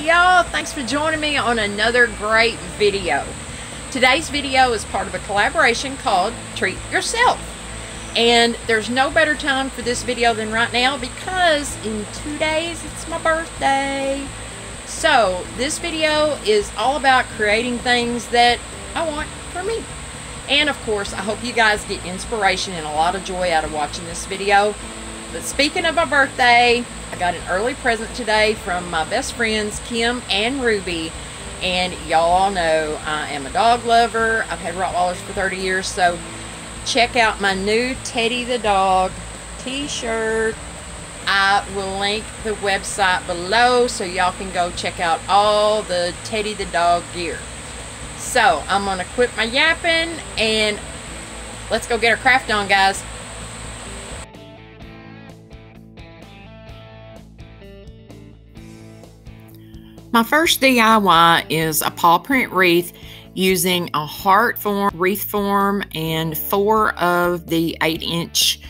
Hey y'all, thanks for joining me on another great video. Today's video is part of a collaboration called Treat Yourself. And there's no better time for this video than right now because in 2 days it's my birthday. So this video is all about creating things that I want for me. And of course, I hope you guys get inspiration and a lot of joy out of watching this video. But speaking of my birthday, I got an early present today from my best friends, Kim and Ruby. And y'all all know I am a dog lover. I've had Rottweilers for 30 years. So check out my new Teddy the Dog t-shirt. I will link the website below so y'all can go check out all the Teddy the Dog gear. So I'm going to quit my yapping and let's go get our craft on, guys. My first DIY is a paw print wreath using a heart form, wreath form, and 4 of the 8-inch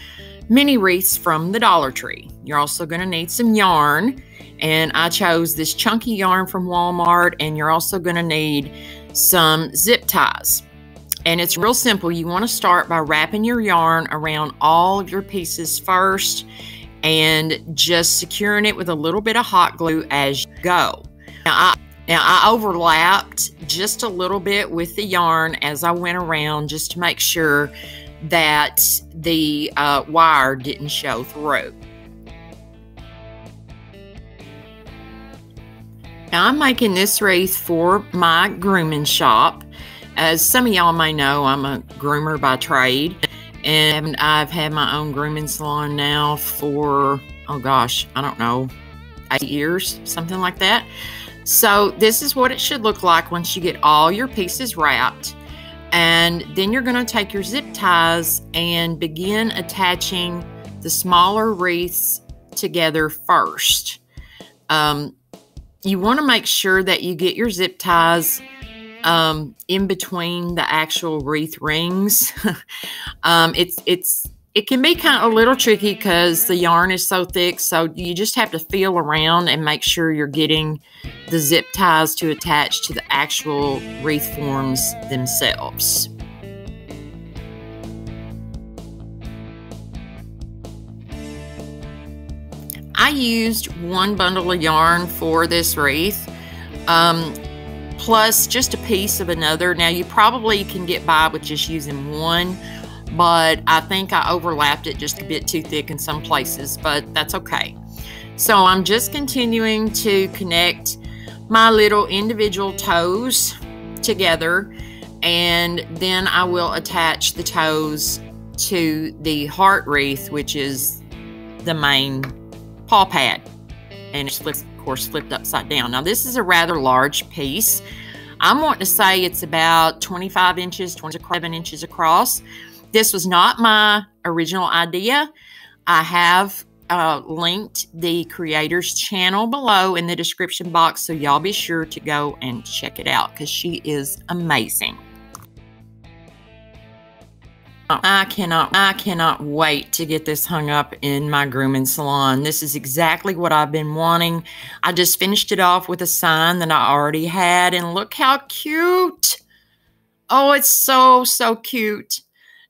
mini wreaths from the Dollar Tree. You're also going to need some yarn, and I chose this chunky yarn from Walmart, and you're also going to need some zip ties. And it's real simple. You want to start by wrapping your yarn around all of your pieces first and just securing it with a little bit of hot glue as you go. Now I overlapped just a little bit with the yarn as I went around just to make sure that the wire didn't show through. Now I'm making this wreath for my grooming shop. As some of y'all may know, I'm a groomer by trade, and I've had my own grooming salon now for, oh gosh, I don't know, 8 years, something like that. So this is what it should look like once you get all your pieces wrapped. And then you're going to take your zip ties and begin attaching the smaller wreaths together first. You want to make sure that you get your zip ties in between the actual wreath rings. It can be kind of a little tricky because the yarn is so thick, so you just have to feel around and make sure you're getting the zip ties to attach to the actual wreath forms themselves. I used 1 bundle of yarn for this wreath, plus just a piece of another. Now you probably can get by with just using 1, but I think I overlapped it just a bit too thick in some places, but that's okay. So I'm just continuing to connect my little individual toes together, and then I will attach the toes to the heart wreath, which is the main paw pad, and it's flipped, of course, flipped upside down. Now this is a rather large piece. I'm wanting to say it's about 25 inches, 27 inches across. This was not my original idea. I have linked the creator's channel below in the description box, so y'all be sure to go and check it out because she is amazing. I cannot wait to get this hung up in my grooming salon. This is exactly what I've been wanting. I just finished it off with a sign that I already had, and look how cute. Oh, it's so cute.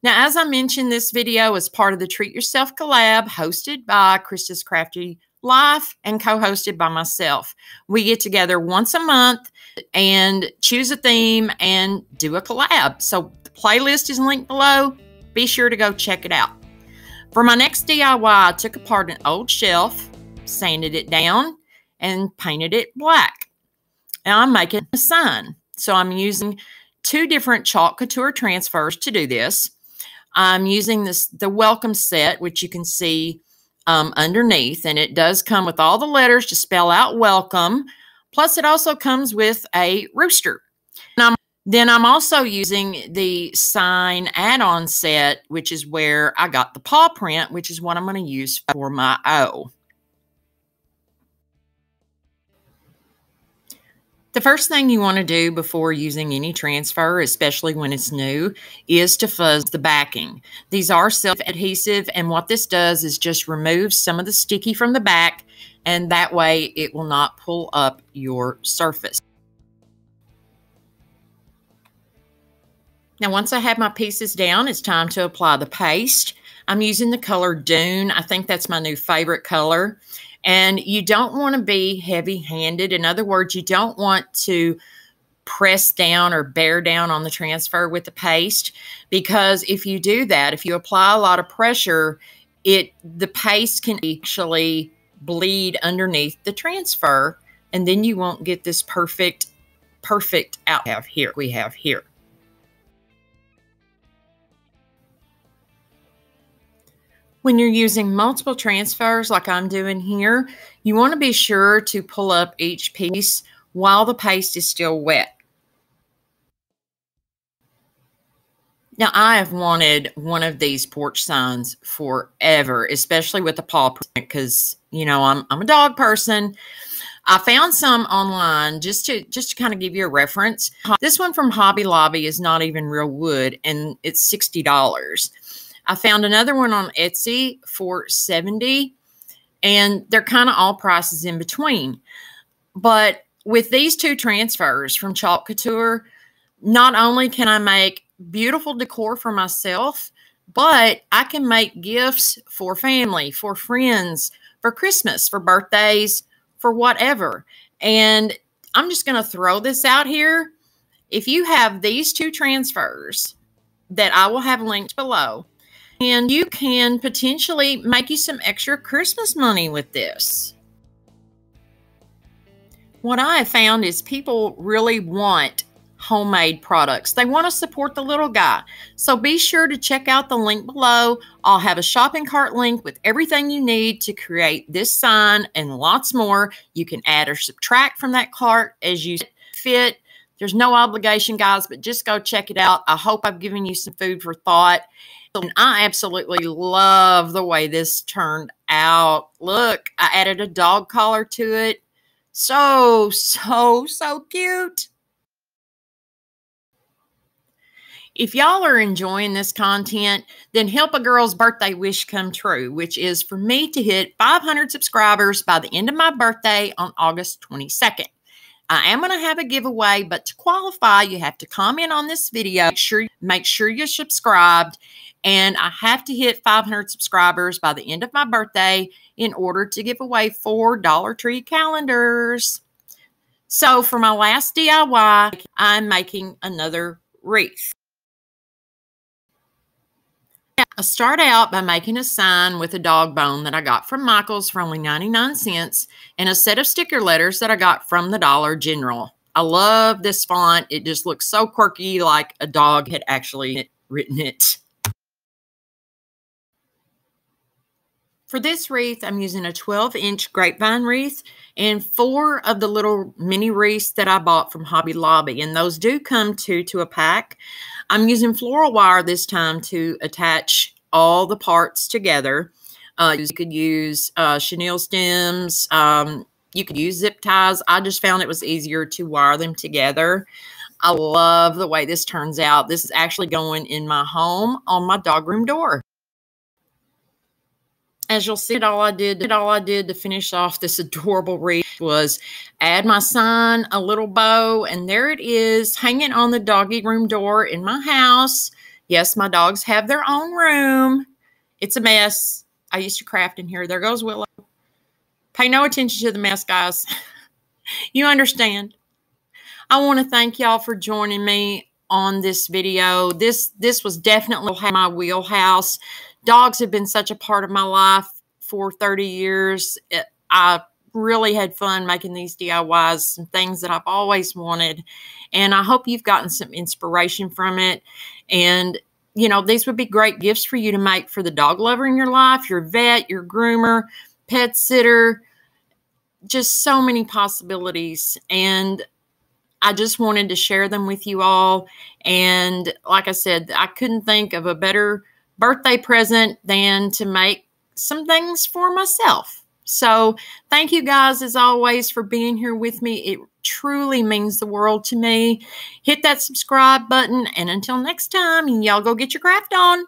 Now, as I mentioned, this video is part of the Treat Yourself collab hosted by Krista's Crafty Life and co-hosted by myself. We get together once a month and choose a theme and do a collab. So the playlist is linked below. Be sure to go check it out. For my next DIY, I took apart an old shelf, sanded it down, and painted it black. Now I'm making a sign. So I'm using 2 different chalk couture transfers to do this. I'm using the welcome set, which you can see underneath, and it does come with all the letters to spell out welcome. Plus, it also comes with a rooster. Then I'm also using the sign add-on set, which is where I got the paw print, which is what I'm going to use for my O. The first thing you want to do before using any transfer, especially when it's new, is to fuzz the backing. These are self-adhesive, and what this does is just remove some of the sticky from the back and that way it will not pull up your surface. Now, once I have my pieces down, it's time to apply the paste. I'm using the color Dune. I think that's my new favorite color. And you don't want to be heavy-handed. In other words, you don't want to press down or bear down on the transfer with the paste, because if you do that, if you apply a lot of pressure, the paste can actually bleed underneath the transfer, and then you won't get this perfect out we have here. When you're using multiple transfers like I'm doing here, you want to be sure to pull up each piece while the paste is still wet. Now, I have wanted one of these porch signs forever, especially with the paw print, because, you know, I'm a dog person. I found some online just to kind of give you a reference. This one from Hobby Lobby is not even real wood, and it's $60. I found another one on Etsy for $70, and they're kind of all prices in between. But with these two transfers from Chalk Couture, not only can I make beautiful decor for myself, but I can make gifts for family, for friends, for Christmas, for birthdays, for whatever. And I'm just going to throw this out here. If you have these two transfers that I will have linked below, and you can potentially make you some extra Christmas money with this. What I have found is people really want homemade products. They want to support the little guy. So be sure to check out the link below. I'll have a shopping cart link with everything you need to create this sign and lots more. You can add or subtract from that cart as you fit. There's no obligation, guys, but just go check it out. I hope I've given you some food for thought. And I absolutely love the way this turned out. Look, I added a dog collar to it. So cute. If y'all are enjoying this content, then help a girl's birthday wish come true, which is for me to hit 500 subscribers by the end of my birthday on August 22nd. I am going to have a giveaway, but to qualify, you have to comment on this video. Make sure you're subscribed, and I have to hit 500 subscribers by the end of my birthday in order to give away 4 Dollar Tree calendars. So for my last DIY, I'm making another wreath. I start out by making a sign with a dog bone that I got from Michael's for only 99 cents and a set of sticker letters that I got from the Dollar General. I love this font. It just looks so quirky, like a dog had actually written it. For this wreath, I'm using a 12-inch grapevine wreath and 4 of the little mini wreaths that I bought from Hobby Lobby, and those do come to a pack. I'm using floral wire this time to attach all the parts together. You could use chenille stems. You could use zip ties. I just found it was easier to wire them together. I love the way this turns out. This is actually going in my home on my dog room door. As you'll see, all I did to finish off this adorable wreath was add my sign, a little bow, and there it is, hanging on the doggy room door in my house. Yes, my dogs have their own room. It's a mess. I used to craft in here. There goes Willow. Pay no attention to the mess, guys. You understand. I want to thank y'all for joining me on this video. This was definitely my wheelhouse. Dogs have been such a part of my life for 30 years. I really had fun making these DIYs, some things that I've always wanted. And I hope you've gotten some inspiration from it. And, you know, these would be great gifts for you to make for the dog lover in your life, your vet, your groomer, pet sitter, just so many possibilities. And I just wanted to share them with you all. And like I said, I couldn't think of a better birthday present than to make some things for myself. So thank you guys, as always, for being here with me. It truly means the world to me. Hit that subscribe button, and until next time, y'all go get your craft on.